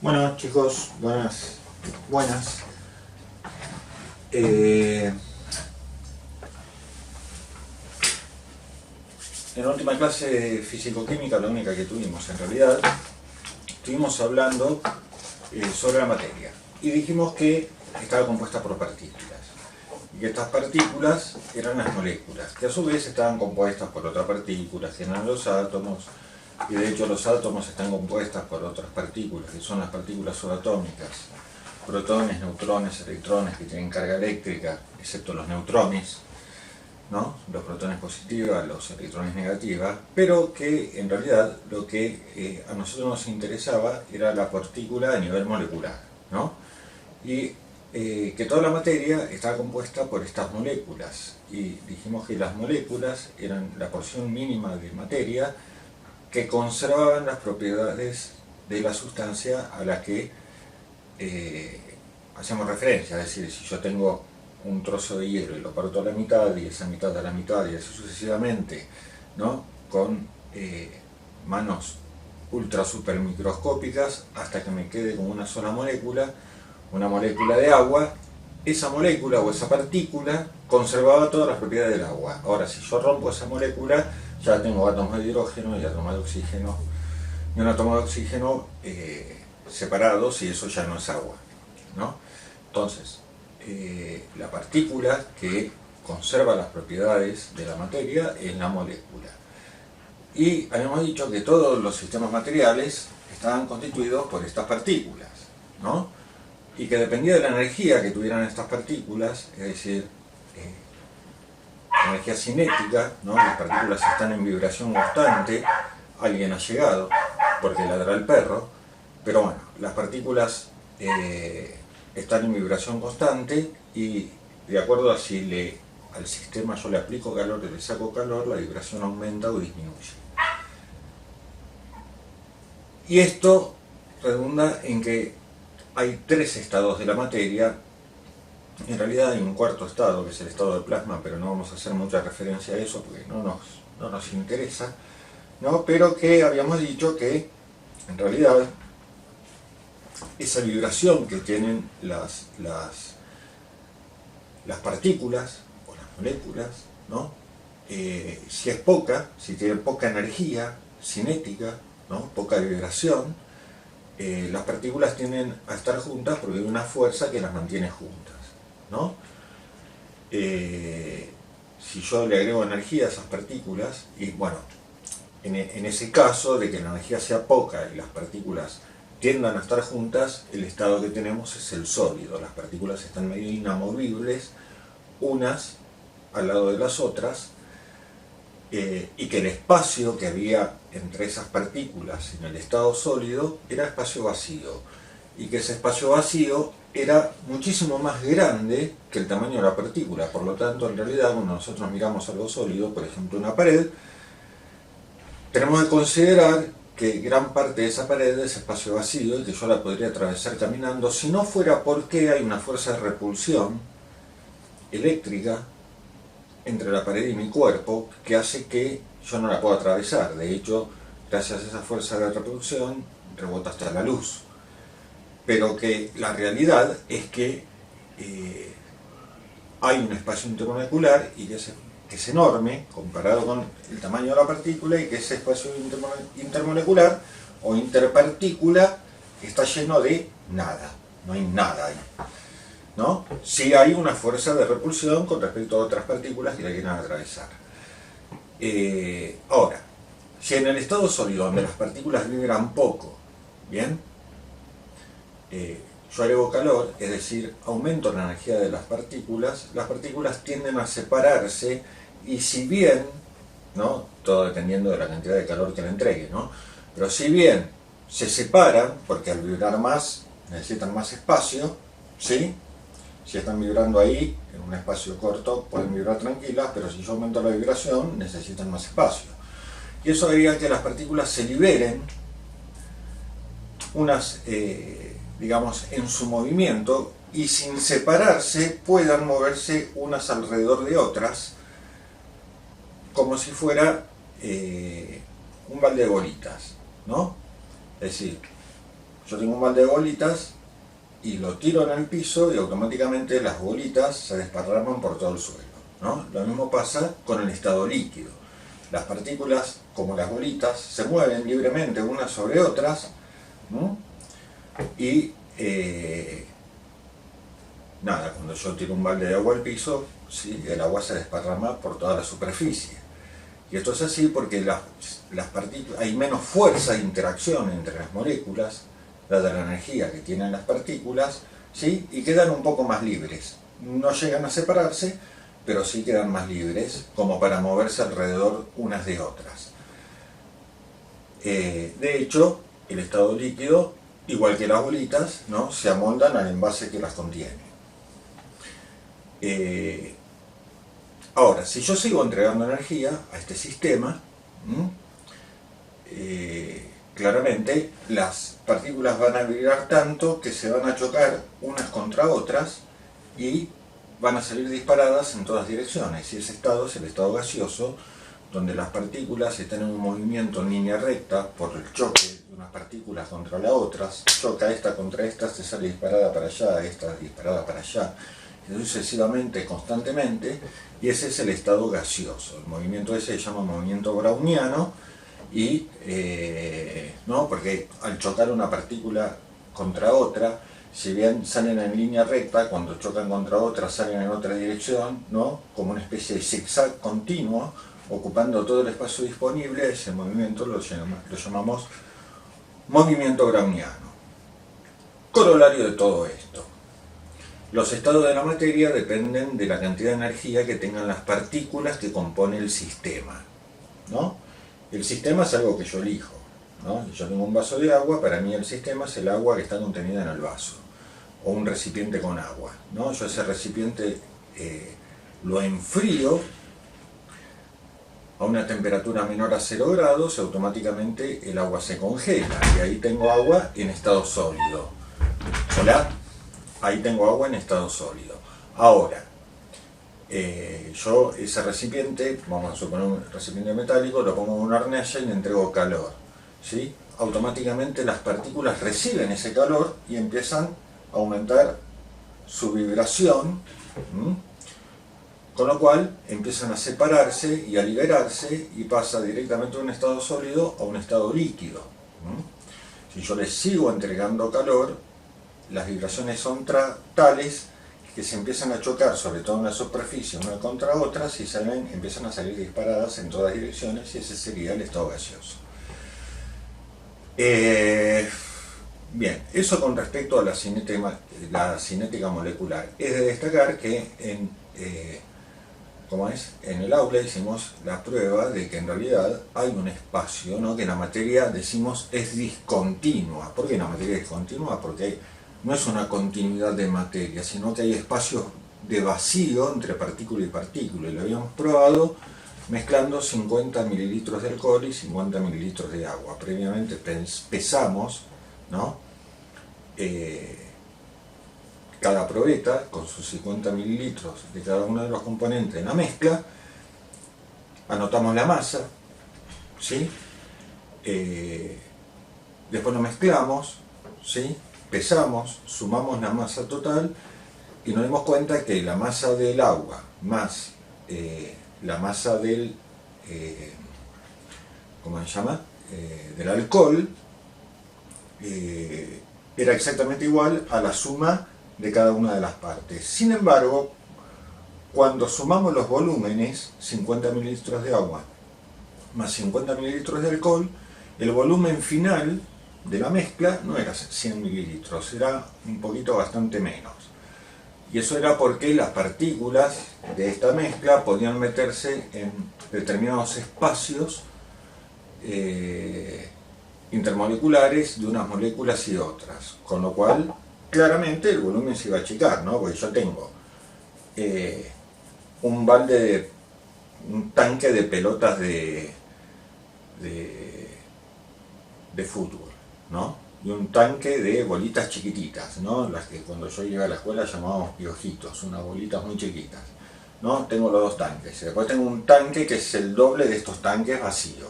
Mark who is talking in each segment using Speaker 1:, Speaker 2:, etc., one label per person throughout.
Speaker 1: Bueno, chicos, buenas. En la última clase de físico-química, la única que tuvimos en realidad, estuvimos hablando sobre la materia y dijimos que estaba compuesta por partículas y que estas partículas eran las moléculas, que a su vez estaban compuestas por otras partículas, que eran los átomos, y de hecho los átomos están compuestas por otras partículas, que son las partículas subatómicas, protones, neutrones, electrones, que tienen carga eléctrica, excepto los neutrones, ¿no? Los protones positivas, los electrones negativas, pero que en realidad lo que a nosotros nos interesaba era la partícula a nivel molecular, ¿no? Y que toda la materia estaba compuesta por estas moléculas, y dijimos que las moléculas eran la porción mínima de materia que conservaban las propiedades de la sustancia a la que hacemos referencia. Es decir, si yo tengo un trozo de hierro y lo parto a la mitad, y esa mitad a la mitad, y así sucesivamente, ¿no? Con manos ultra super microscópicas, hasta que me quede con una sola molécula, una molécula de agua. Esa molécula o esa partícula conservaba todas las propiedades del agua. Ahora, si yo rompo esa molécula, ya tengo átomos de hidrógeno y átomos de oxígeno, y un átomo de oxígeno separados, y eso ya no es agua, ¿no? Entonces, la partícula que conserva las propiedades de la materia es la molécula. Y habíamos dicho que todos los sistemas materiales estaban constituidos por estas partículas, ¿no? Y que dependía de la energía que tuvieran estas partículas, es decir, energía cinética, ¿no? Las partículas están en vibración constante. Alguien ha llegado porque ladra el perro, pero bueno, las partículas están en vibración constante, y de acuerdo a si al sistema yo le aplico calor y le saco calor, la vibración aumenta o disminuye. Y esto redunda en que hay tres estados de la materia. En realidad hay un cuarto estado, que es el estado de plasma, pero no vamos a hacer mucha referencia a eso porque no nos interesa, ¿no? Pero que habíamos dicho que en realidad esa vibración que tienen las partículas o las moléculas, ¿no? Si es poca, si tiene poca energía cinética, ¿no? Poca vibración, las partículas tienden a estar juntas porque hay una fuerza que las mantiene juntas, ¿no? Si yo le agrego energía a esas partículas, y bueno, en ese caso de que la energía sea poca y las partículas tiendan a estar juntas, el estado que tenemos es el sólido. Las partículas están medio inamovibles unas al lado de las otras, y que el espacio que había entre esas partículas en el estado sólido era espacio vacío, y que ese espacio vacío era muchísimo más grande que el tamaño de la partícula. Por lo tanto, en realidad, cuando nosotros miramos algo sólido, por ejemplo una pared, tenemos que considerar que gran parte de esa pared es espacio vacío y que yo la podría atravesar caminando, si no fuera porque hay una fuerza de repulsión eléctrica entre la pared y mi cuerpo que hace que yo no la pueda atravesar. De hecho, gracias a esa fuerza de repulsión rebota hasta la luz. Pero que la realidad es que hay un espacio intermolecular, y que es enorme comparado con el tamaño de la partícula, y que ese espacio intermolecular o interpartícula está lleno de nada, no hay nada ahí, ¿no? Sí hay una fuerza de repulsión con respecto a otras partículas que la quieren atravesar. Ahora, si en el estado sólido, donde las partículas vibran poco, ¿bien? Yo agrego calor, es decir, aumento la energía de las partículas tienden a separarse, y si bien, ¿no? Todo dependiendo de la cantidad de calor que le entregue, ¿no? Pero si bien se separan, porque al vibrar más necesitan más espacio, ¿sí? Si están vibrando ahí, en un espacio corto, pueden vibrar tranquilas, pero si yo aumento la vibración, necesitan más espacio. Y eso haría que las partículas se liberen, unas digamos, en su movimiento, y sin separarse puedan moverse unas alrededor de otras, como si fuera un balde de bolitas, ¿no? Es decir, Yo tengo un balde de bolitas y lo tiro en el piso y automáticamente las bolitas se desparraman por todo el suelo, ¿no? Lo mismo pasa con el estado líquido. Las partículas, como las bolitas, se mueven libremente unas sobre otras, ¿no? Y nada, cuando yo tiro un balde de agua al piso, ¿sí?, el agua se desparrama por toda la superficie. Y esto es así porque las partículas, hay menos fuerza de interacción entre las moléculas, dada la energía que tienen las partículas, ¿sí?, y quedan un poco más libres. No llegan a separarse, pero sí quedan más libres, como para moverse alrededor unas de otras. De hecho, el estado líquido, igual que las bolitas, ¿no?, se amoldan al envase que las contiene. Ahora, si yo sigo entregando energía a este sistema, claramente las partículas van a vibrar tanto que se van a chocar unas contra otras y van a salir disparadas en todas direcciones. Y ese estado es el estado gaseoso, donde las partículas están en un movimiento en línea recta por el choque de unas partículas contra las otras. Choca esta contra esta, se sale disparada para allá, esta disparada para allá, y sucesivamente, constantemente, y ese es el estado gaseoso. El movimiento ese se llama movimiento browniano, y ¿no?, porque al chocar una partícula contra otra, si bien salen en línea recta, cuando chocan contra otra salen en otra dirección, ¿no?, como una especie de zigzag continuo, ocupando todo el espacio disponible. Ese movimiento lo llamamos movimiento browniano. Corolario de todo esto: los estados de la materia dependen de la cantidad de energía que tengan las partículas que componen el sistema, ¿no? El sistema es algo que yo elijo, ¿no? Yo tengo un vaso de agua, para mí el sistema es el agua que está contenida en el vaso, o un recipiente con agua, ¿no? Yo ese recipiente lo enfrío a una temperatura menor a 0 grados, y automáticamente el agua se congela, y ahí tengo agua en estado sólido. ¿Hola? Ahí tengo agua en estado sólido. Ahora, yo ese recipiente, vamos a suponer un recipiente metálico, lo pongo en una hornalla y le entrego calor, ¿sí? Automáticamente las partículas reciben ese calor y empiezan a aumentar su vibración, con lo cual empiezan a separarse y a liberarse, y pasa directamente de un estado sólido a un estado líquido. Si yo les sigo entregando calor, las vibraciones son tales que se empiezan a chocar, sobre todo en la superficie, una contra otras, y empiezan a salir disparadas en todas direcciones, y ese sería el estado gaseoso. Bien, eso con respecto a la cinética molecular. Es de destacar que en el aula hicimos la prueba de que en realidad hay un espacio, ¿no?, que la materia, decimos, es discontinua. ¿Por qué la materia es discontinua? Porque no es una continuidad de materia, sino que hay espacios de vacío entre partícula y partícula, y lo habíamos probado mezclando 50 mililitros de alcohol y 50 mililitros de agua. Previamente pesamos, ¿no?, cada probeta con sus 50 mililitros de cada uno de los componentes en la mezcla, anotamos la masa, ¿sí? Después lo mezclamos, ¿sí?, pesamos, sumamos la masa total, y nos dimos cuenta que la masa del agua más la masa del del alcohol era exactamente igual a la suma de cada una de las partes. Sin embargo, cuando sumamos los volúmenes, 50 mililitros de agua más 50 mililitros de alcohol, el volumen final de la mezcla no era 100 mililitros, era un poquito bastante menos. Y eso era porque las partículas de esta mezcla podían meterse en determinados espacios intermoleculares de unas moléculas y otras, con lo cual claramente el volumen se iba a achicar, ¿no? Porque yo tengo un tanque de pelotas de fútbol, ¿no?, y un tanque de bolitas chiquititas, ¿no?, las que cuando yo iba a la escuela llamábamos piojitos, unas bolitas muy chiquitas, ¿no? Tengo los dos tanques. Después tengo un tanque que es el doble de estos tanques vacío.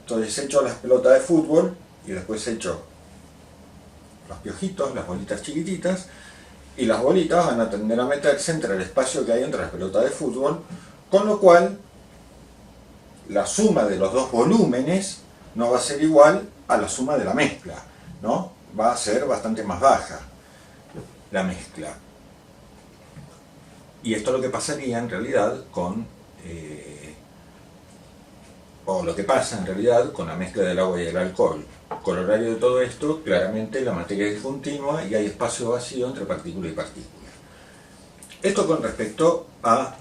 Speaker 1: Entonces echo las pelotas de fútbol y después echo los piojitos, las bolitas chiquititas, y las bolitas van a tender a meterse entre el espacio que hay entre las pelotas de fútbol, con lo cual la suma de los dos volúmenes no va a ser igual a la suma de la mezcla, ¿no? Va a ser bastante más baja la mezcla. Y esto es lo que pasaría en realidad con, o lo que pasa en realidad con la mezcla del agua y el alcohol. Corolario de todo esto, claramente la materia es discontinua y hay espacio vacío entre partícula y partícula. Esto con respecto a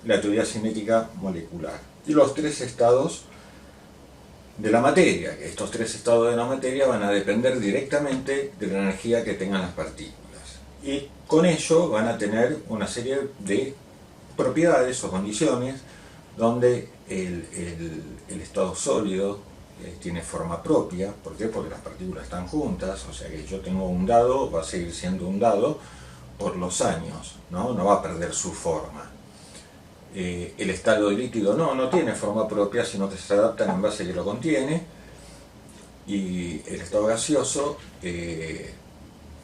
Speaker 1: la teoría cinética molecular y los tres estados de la materia. Estos tres estados de la materia van a depender directamente de la energía que tengan las partículas y con ello van a tener una serie de propiedades o condiciones donde el estado sólido tiene forma propia. ¿Por qué? Porque las partículas están juntas, o sea que yo tengo un dado, va a seguir siendo un dado por los años, no va a perder su forma. El estado líquido no tiene forma propia, sino que se adapta al envase que lo contiene, y el estado gaseoso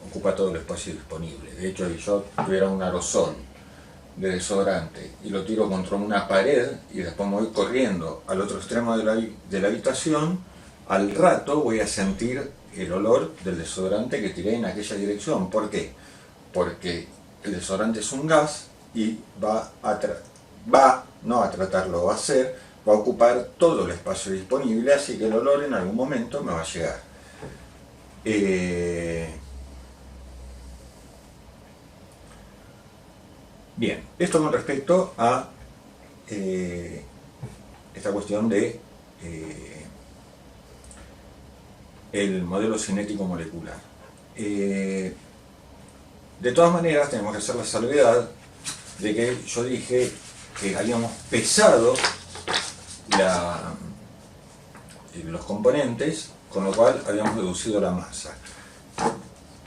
Speaker 1: ocupa todo el espacio disponible. De hecho, si yo tuviera un aerosol de desodorante y lo tiro contra una pared y después me voy corriendo al otro extremo de la habitación, al rato voy a sentir el olor del desodorante que tiré en aquella dirección. ¿Por qué? Porque el desodorante es un gas y va a ocupar todo el espacio disponible, así que el olor en algún momento me va a llegar. Bien, esto con respecto a esta cuestión de el modelo cinético molecular. De todas maneras, tenemos que hacer la salvedad de que yo dije que habíamos pesado los componentes, con lo cual habíamos reducido la masa.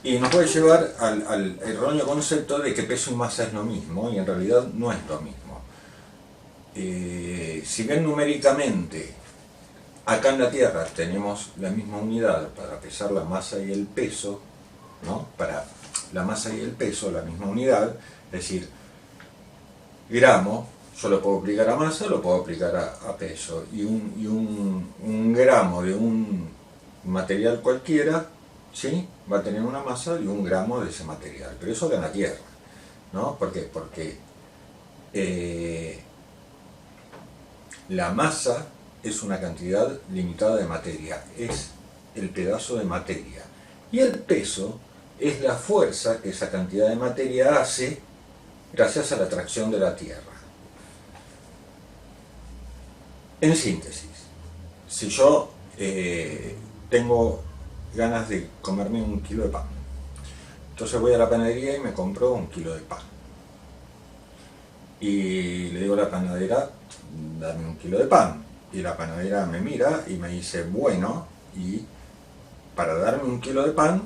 Speaker 1: Y nos puede llevar al erróneo concepto de que peso y masa es lo mismo, y en realidad no es lo mismo. Si bien numéricamente acá en la Tierra tenemos la misma unidad para pesar la masa y el peso, ¿no? Para la masa y el peso, la misma unidad, es decir, gramo, yo lo puedo aplicar a masa, lo puedo aplicar a peso, y un gramo de un material cualquiera, ¿sí?, va a tener una masa y un gramo de ese material, pero eso acá en la Tierra, ¿no? ¿Por qué? Porque la masa es una cantidad limitada de materia, es el pedazo de materia, y el peso es la fuerza que esa cantidad de materia hace gracias a la atracción de la Tierra. En síntesis, si yo tengo ganas de comerme 1 kilo de pan, entonces voy a la panadería y me compro 1 kilo de pan. Y le digo a la panadera, dame 1 kilo de pan. Y la panadera me mira y me dice, bueno, y para darme 1 kilo de pan,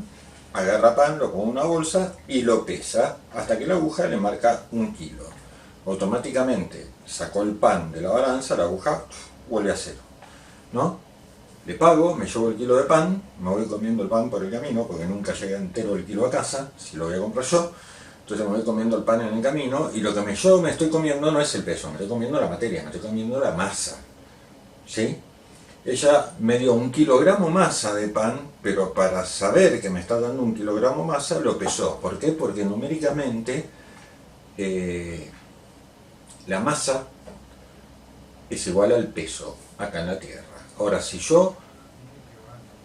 Speaker 1: agarra pan, lo pone en una bolsa y lo pesa hasta que la aguja le marca 1 kilo. Automáticamente sacó el pan de la balanza, la aguja vuelve a cero, ¿no? Le pago, me llevo el kilo de pan, me voy comiendo el pan por el camino, porque nunca llega entero el kilo a casa, si lo voy a comprar yo. Entonces me voy comiendo el pan en el camino, y lo que yo me estoy comiendo no es el peso, me estoy comiendo la materia, me estoy comiendo la masa, ¿sí? Ella me dio 1 kilogramo masa de pan, pero para saber que me está dando 1 kilogramo masa, lo pesó. ¿Por qué? Porque numéricamente la masa es igual al peso acá en la Tierra. Ahora, si yo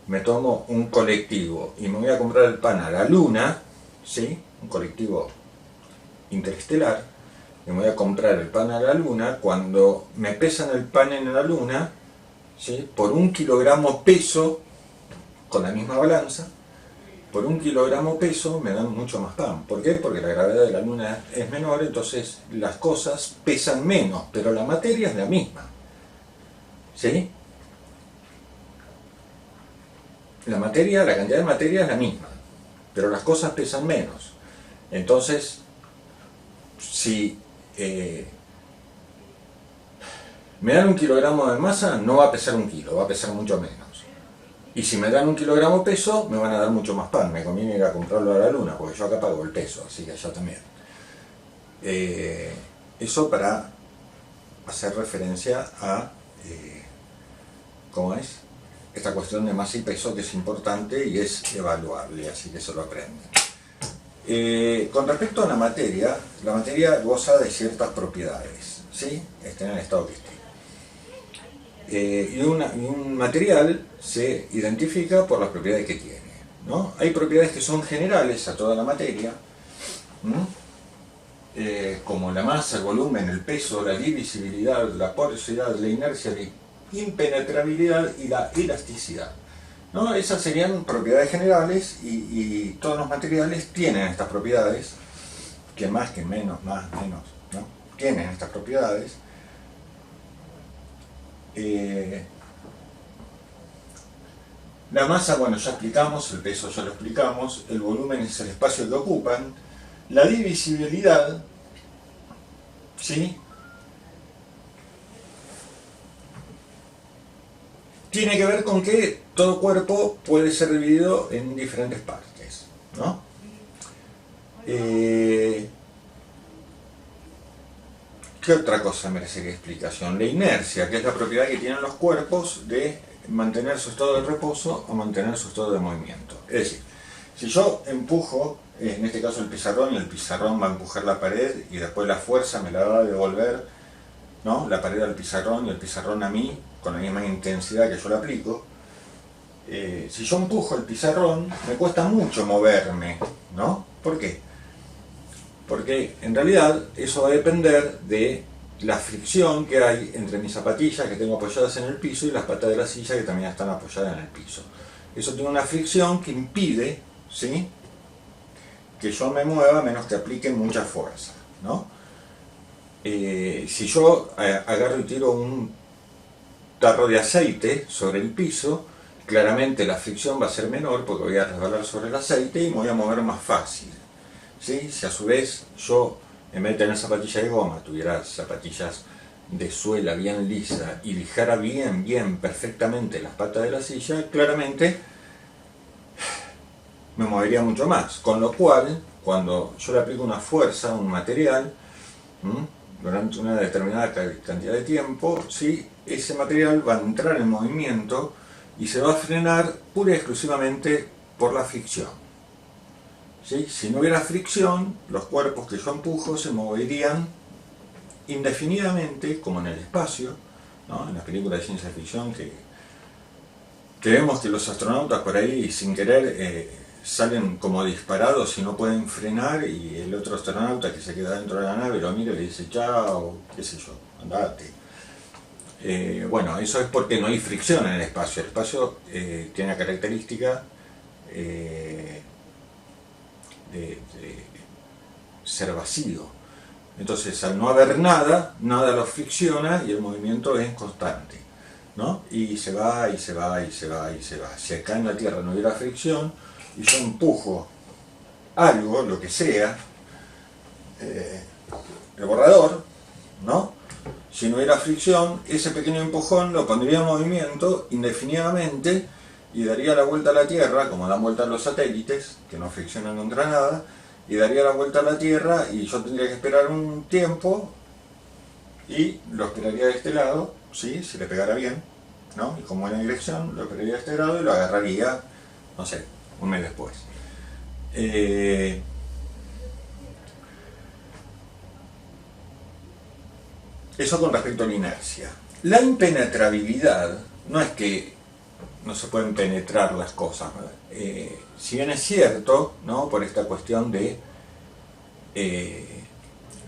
Speaker 1: me tomo un colectivo y me voy a comprar el pan a la Luna, ¿sí?, un colectivo interestelar, y me voy a comprar el pan a la Luna, cuando me pesan el pan en la Luna, ¿sí?, por 1 kilogramo peso, con la misma balanza, por 1 kilogramo peso me dan mucho más pan. ¿Por qué? Porque la gravedad de la Luna es menor, entonces las cosas pesan menos, pero la materia es la misma, ¿sí? La materia, la cantidad de materia es la misma, pero las cosas pesan menos. Entonces, si me dan 1 kilogramo de masa, no va a pesar 1 kilo, va a pesar mucho menos. Y si me dan 1 kilogramo peso, me van a dar mucho más pan. Me conviene ir a comprarlo a la luna, porque yo acá pago el peso, así que allá también. Eso para hacer referencia a, ¿cómo es? Esta cuestión de masa y peso, que es importante y es evaluable, así que se lo aprenden. Con respecto a la materia goza de ciertas propiedades, ¿sí? Esté en el estado que esté. Y un material se identifica por las propiedades que tiene, ¿no? Hay propiedades que son generales a toda la materia, como la masa, el volumen, el peso, la divisibilidad, la porosidad, la inercia, la impenetrabilidad y la elasticidad, ¿no? Esas serían propiedades generales y todos los materiales tienen estas propiedades, que más, que menos, más, menos, ¿no? Tienen estas propiedades. La masa, bueno, ya explicamos, el peso ya lo explicamos, el volumen es el espacio que ocupan, la divisibilidad, ¿sí? Tiene que ver con que todo cuerpo puede ser dividido en diferentes partes, ¿no? ¿Qué otra cosa merecería explicación? La inercia, que es la propiedad que tienen los cuerpos de mantener su estado de reposo o mantener su estado de movimiento. Es decir, si yo empujo, en este caso el pizarrón va a empujar la pared y después la fuerza me la va a devolver, ¿no? La pared al pizarrón y el pizarrón a mí, con la misma intensidad que yo le aplico. Si yo empujo el pizarrón, me cuesta mucho moverme, ¿no? ¿Por qué? Porque en realidad eso va a depender de la fricción que hay entre mis zapatillas que tengo apoyadas en el piso y las patas de la silla que también están apoyadas en el piso. Eso tiene una fricción que impide, ¿sí?, que yo me mueva a menos que aplique mucha fuerza, ¿no? Si yo agarro y tiro un tarro de aceite sobre el piso, claramente la fricción va a ser menor porque voy a resbalar sobre el aceite y me voy a mover más fácil, ¿sí? Si a su vez yo, en vez de tener zapatillas de goma, tuviera zapatillas de suela bien lisa y lijara bien, perfectamente las patas de la silla, claramente me movería mucho más. Con lo cual, cuando yo le aplico una fuerza a un material, durante una determinada cantidad de tiempo, ¿sí?, ese material va a entrar en movimiento y se va a frenar pura y exclusivamente por la fricción, ¿sí? Si no hubiera fricción, los cuerpos que yo empujo se moverían indefinidamente, como en el espacio, ¿no? En las películas de ciencia ficción que vemos que los astronautas por ahí sin querer salen como disparados y no pueden frenar, y el otro astronauta que se queda dentro de la nave lo mira y le dice chao, qué sé yo, andate. Bueno, eso es porque no hay fricción en el espacio. El espacio tiene la característica de ser vacío. Entonces, al no haber nada lo fricciona y el movimiento es constante, ¿no? Y se va, y se va, y se va, y se va. Si acá en la Tierra no hubiera fricción y yo empujo algo, lo que sea, el borrador, ¿no? Si no hubiera fricción, ese pequeño empujón lo pondría en movimiento indefinidamente y daría la vuelta a la Tierra, como dan vuelta los satélites, que no friccionan contra nada, y daría la vuelta a la Tierra y yo tendría que esperar un tiempo y lo esperaría de este lado, ¿sí?, si le pegara bien, ¿no? Y con buena dirección, lo esperaría de este lado y lo agarraría, no sé, un mes después. Eso con respecto a la inercia. La impenetrabilidad no es que no se pueden penetrar las cosas. Si bien es cierto, ¿no?, por esta cuestión de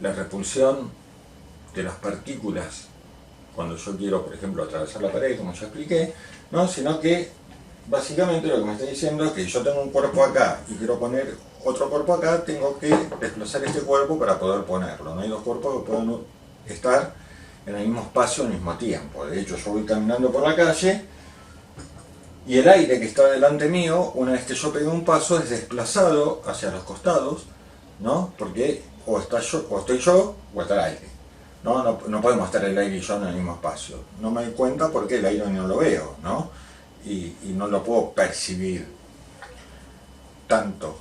Speaker 1: la repulsión de las partículas cuando yo quiero, por ejemplo, atravesar la pared, como ya expliqué, ¿no?, sino que básicamente lo que me está diciendo es que yo tengo un cuerpo acá y quiero poner otro cuerpo acá, tengo que desplazar este cuerpo para poder ponerlo. No hay dos cuerpos que puedan estar en el mismo espacio al mismo tiempo. De hecho, yo voy caminando por la calle y el aire que está delante mío, una vez que yo pegué un paso, es desplazado hacia los costados, ¿no? Porque o estoy yo o está el aire. No podemos estar el aire y yo en el mismo espacio. No me doy cuenta porque el aire no lo veo, ¿no? y no lo puedo percibir tanto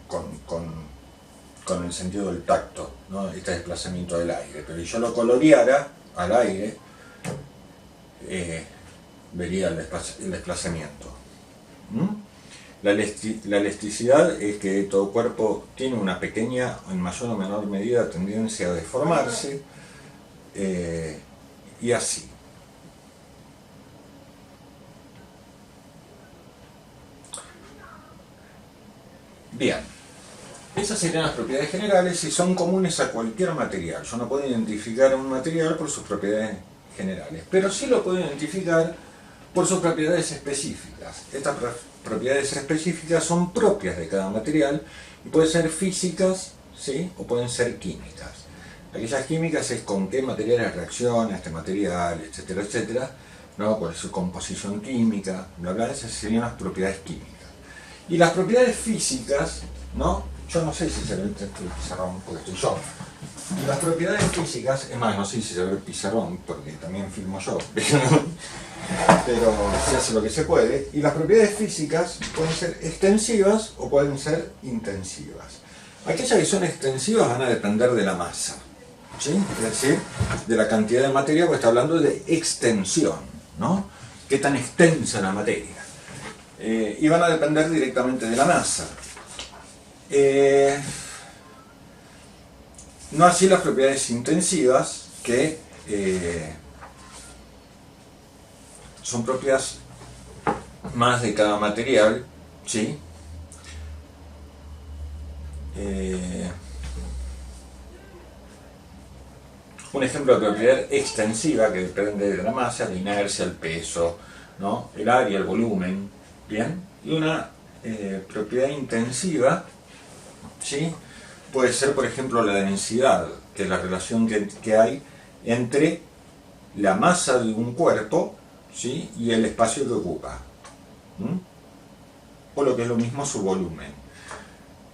Speaker 1: con el sentido del tacto, ¿no? Este desplazamiento del aire. Pero si yo lo coloreara al aire, vería el desplazamiento. La elasticidad es que todo cuerpo tiene una pequeña, en mayor o menor medida, tendencia a deformarse, y así. Bien, esas serían las propiedades generales y son comunes a cualquier material. Yo no puedo identificar un material por sus propiedades generales, pero sí lo puedo identificar por sus propiedades específicas. Estas propiedades específicas son propias de cada material y pueden ser físicas, ¿sí? O pueden ser químicas. Aquellas químicas es con qué materiales reacciona este material, etcétera, etcétera, ¿no? Por su composición química, bla, bla, esas serían las propiedades químicas. Y las propiedades físicas, ¿no? Yo no sé si se ve el pizarrón porque estoy yo. Y las propiedades físicas, es más, no sé si se ve el pizarrón porque también filmo yo, pero se hace lo que se puede. Y las propiedades físicas pueden ser extensivas o pueden ser intensivas. Aquellas que son extensivas van a depender de la masa, ¿sí? Es decir, de la cantidad de materia, porque está hablando de extensión, ¿no? ¿Qué tan extensa la materia? Y van a depender directamente de la masa. No así las propiedades intensivas, que son propias más de cada material, ¿sí? Un ejemplo de propiedad extensiva que depende de la masa, la inercia, el peso, ¿no? El área, el volumen, ¿bien? Y una propiedad intensiva, ¿sí? Puede ser, por ejemplo, la densidad, que es la relación que hay entre la masa de un cuerpo, ¿sí? Y el espacio que ocupa. O lo que es lo mismo, su volumen.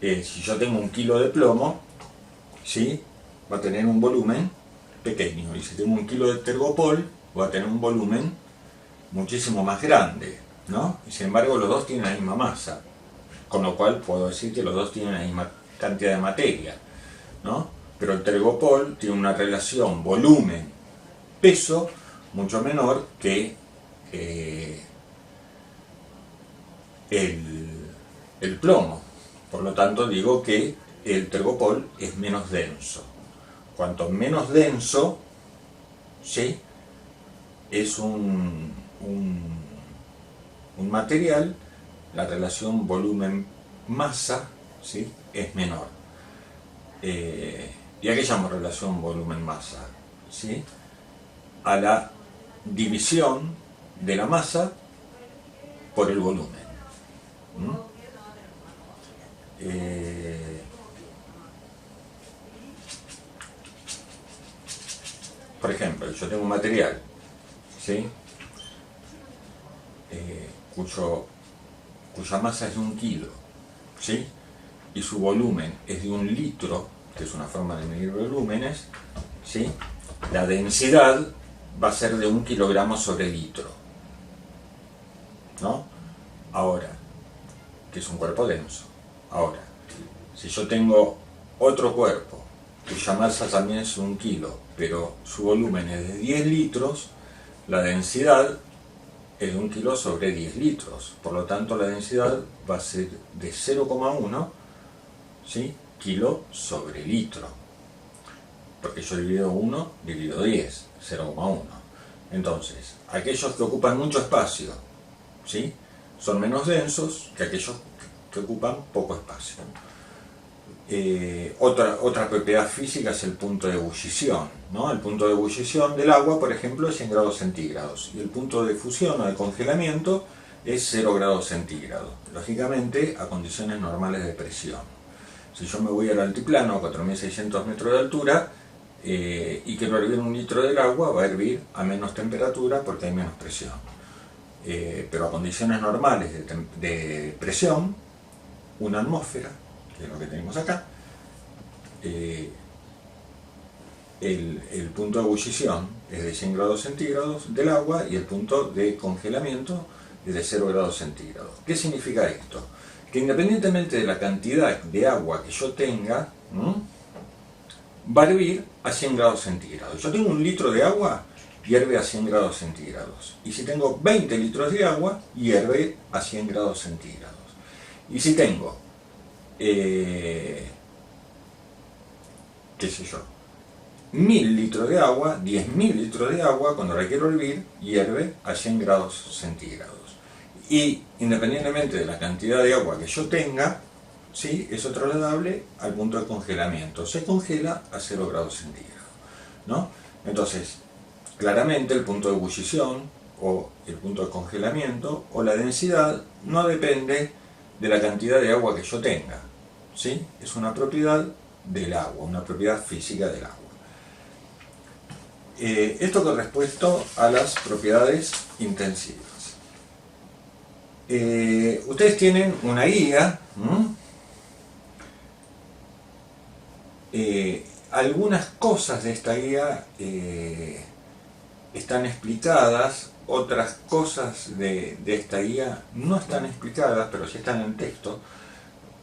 Speaker 1: Si yo tengo 1 kilo de plomo, ¿sí? Va a tener un volumen pequeño. Y si tengo 1 kilo de tergopol, va a tener un volumen muchísimo más grande, ¿no? Y sin embargo, los dos tienen la misma masa. Con lo cual puedo decir que los dos tienen la misma cantidad de materia, ¿no? Pero el tergopol tiene una relación volumen-peso mucho menor que el plomo. Por lo tanto, digo que el tergopol es menos denso. Cuanto menos denso, ¿sí? Es un material, la relación volumen-masa, ¿sí? Es menor. ¿Y a qué llamo relación volumen-masa? ¿Sí? A la división de la masa por el volumen. Por ejemplo, yo tengo un material, ¿sí? Cuya masa es de 1 kilo, ¿sí? Y su volumen es de 1 litro, que es una forma de medir volúmenes, ¿sí? La densidad va a ser de 1 kilogramo sobre litro, ¿no? Ahora, que es un cuerpo denso. Ahora, si yo tengo otro cuerpo cuya masa también es 1 kilo, pero su volumen es de 10 litros, la densidad es de 1 kilo sobre 10 litros. Por lo tanto, la densidad va a ser de 0,1, ¿sí? Kilo sobre litro. Porque yo divido 1, divido 10, 0,1. Entonces, aquellos que ocupan mucho espacio, ¿sí? Son menos densos que aquellos que ocupan poco espacio. Otra propiedad física es el punto de ebullición, ¿no? El punto de ebullición del agua, por ejemplo, es 100 grados centígrados y el punto de fusión o de congelamiento es 0 grados centígrados, lógicamente a condiciones normales de presión. Si yo me voy al altiplano a 4.600 metros de altura y quiero hervir 1 litro del agua, va a hervir a menos temperatura porque hay menos presión. Pero a condiciones normales de presión, una atmósfera, que es lo que tenemos acá, el punto de ebullición es de 100 grados centígrados del agua y el punto de congelamiento es de 0 grados centígrados. ¿Qué significa esto? Que independientemente de la cantidad de agua que yo tenga, va a hervir a 100 grados centígrados. Yo tengo 1 litro de agua, hierve a 100 grados centígrados. Y si tengo 20 litros de agua, hierve a 100 grados centígrados. Y si tengo, qué sé yo, 1000 litros de agua, 10.000 litros de agua, cuando la quiero hervir, hierve a 100 grados centígrados. Y independientemente de la cantidad de agua que yo tenga, ¿sí?, eso es trasladable al punto de congelamiento. Se congela a 0 grados centígrados, ¿no? Entonces, claramente el punto de ebullición o el punto de congelamiento o la densidad no depende de la cantidad de agua que yo tenga, ¿sí? Es una propiedad del agua, una propiedad física del agua. Esto con respecto a las propiedades intensivas. Ustedes tienen una guía. Algunas cosas de esta guía están explicadas, otras cosas de esta guía no están explicadas, pero sí están en texto.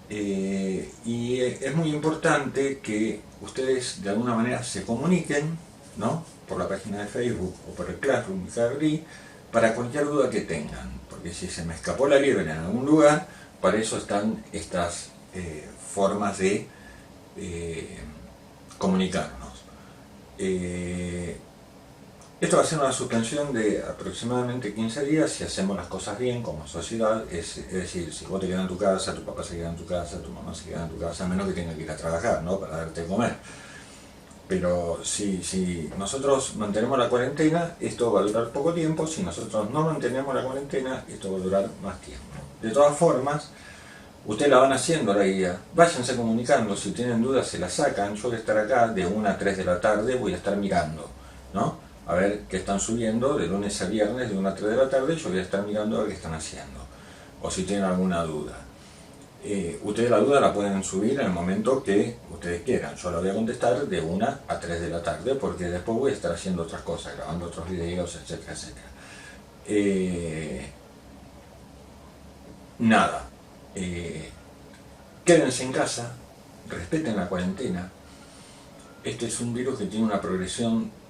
Speaker 1: Y es muy importante que ustedes de alguna manera se comuniquen, ¿no?, por la página de Facebook o por el Classroom que abrí, para cualquier duda que tengan, porque si se me escapó la liebre en algún lugar, para eso están estas formas de comunicarnos. Esto va a ser una suspensión de aproximadamente 15 días si hacemos las cosas bien como sociedad, es decir, si vos te quedas en tu casa, tu papá se queda en tu casa, tu mamá se queda en tu casa, a menos que tenga que ir a trabajar, ¿no?, para darte de comer. Pero si nosotros mantenemos la cuarentena, esto va a durar poco tiempo. Si nosotros no mantenemos la cuarentena, esto va a durar más tiempo. De todas formas, ustedes la van haciendo la guía, váyanse comunicando, si tienen dudas se la sacan. Yo voy a estar acá de 1 a 3 de la tarde, voy a estar mirando, ¿no?, a ver qué están subiendo de lunes a viernes de 1 a 3 de la tarde, yo voy a estar mirando a ver qué están haciendo, o si tienen alguna duda. Ustedes la duda la pueden subir en el momento que ustedes quieran. Yo la voy a contestar de 1 a 3 de la tarde, porque después voy a estar haciendo otras cosas, grabando otros videos, etcétera, etcétera. Nada. Quédense en casa, respeten la cuarentena. Este es un virus que tiene una progresión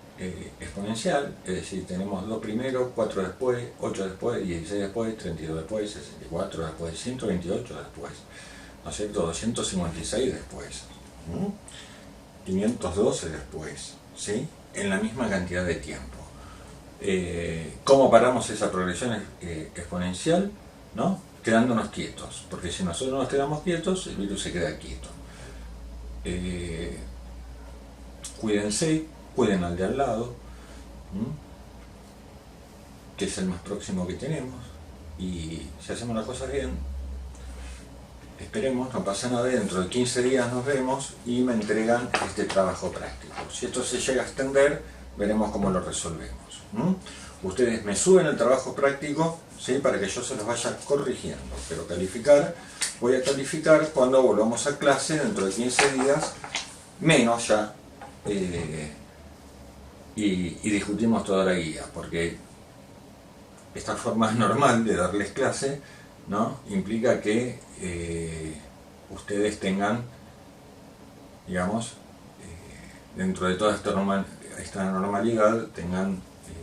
Speaker 1: exponencial, es decir, tenemos 2 primero, 4 después, 8 después, 16 después, 32 después, 64 después, 128 después, ¿no es cierto?, 256 después, 512 después, ¿sí?, en la misma cantidad de tiempo. ¿Cómo paramos esa progresión exponencial? ¿No?, quedándonos quietos, porque si nosotros nos quedamos quietos, el virus se queda quieto. Cuídense, cuiden al de al lado, que es el más próximo que tenemos, y si hacemos las cosas bien, esperemos, no pasa nada, dentro de 15 días nos vemos y me entregan este trabajo práctico. Si esto se llega a extender, veremos cómo lo resolvemos. Ustedes me suben el trabajo práctico, ¿sí?, para que yo se los vaya corrigiendo, pero calificar, voy a calificar cuando volvamos a clase dentro de 15 días, menos ya, y discutimos toda la guía, porque esta forma normal de darles clase, ¿no?, implica que ustedes tengan, digamos, dentro de toda esta normalidad, tengan